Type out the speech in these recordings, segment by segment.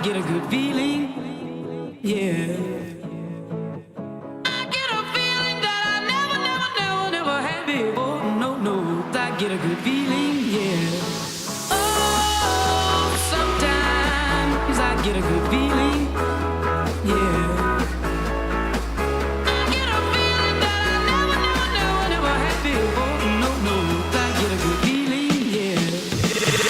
get a good feeling, yeah. I get a feeling that I never had before. No, no, I get a good feeling, yeah. Oh, sometimes I get a good feeling, yeah. I get a feeling that I never had before. No, no, I get a good feeling, yeah.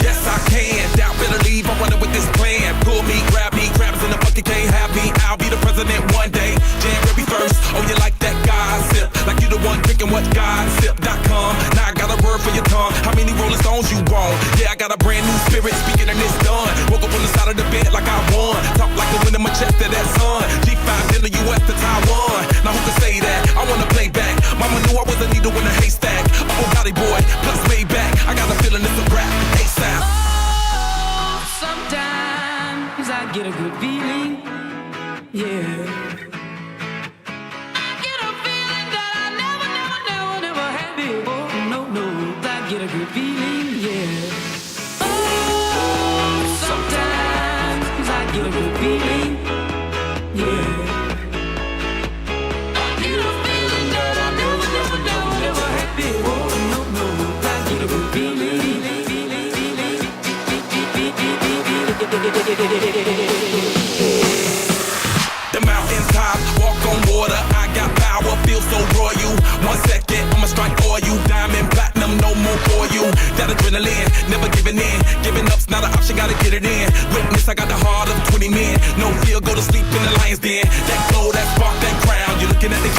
Yes, I can. Doubt, better leave. I'm running with this plan. Pull me, grab us in the bucket, can't have me. I'll be the president one day. January 1st. Oh, you like that gossip? Like you the one drinking what gossip.com. Now I got a word for your tongue. How many Rolling Stones you want? Yeah, I got a brand new spirit speaking and it's done. Woke up on the side of the bed like I won. Talk like the wind in my chest to that sun. G5 in the US to Taiwan. Now who can say that? I wanna play back. Mama knew I was a needle in a haystack. Oh, Gotti boy, plus Maybach. I got a feeling it's a rap. ASAP. Oh, sometimes I get a good feeling, yeah. I get a feeling that I never had before. No, no, I get a good feeling, yeah. Oh, sometimes I get a good feeling, yeah. I get a feeling that I never had before. No, no, I get a good feeling. The mountaintop, walk on water. I got power, feel so royal. 1 second, I'ma strike for you. Diamond, platinum, no more for you. That adrenaline, never giving in. Giving up's not an option, gotta get it in. Witness, I got the heart of 20 men. No fear, go to sleep in the lion's den. That glow, that spark, that crown. You're looking at the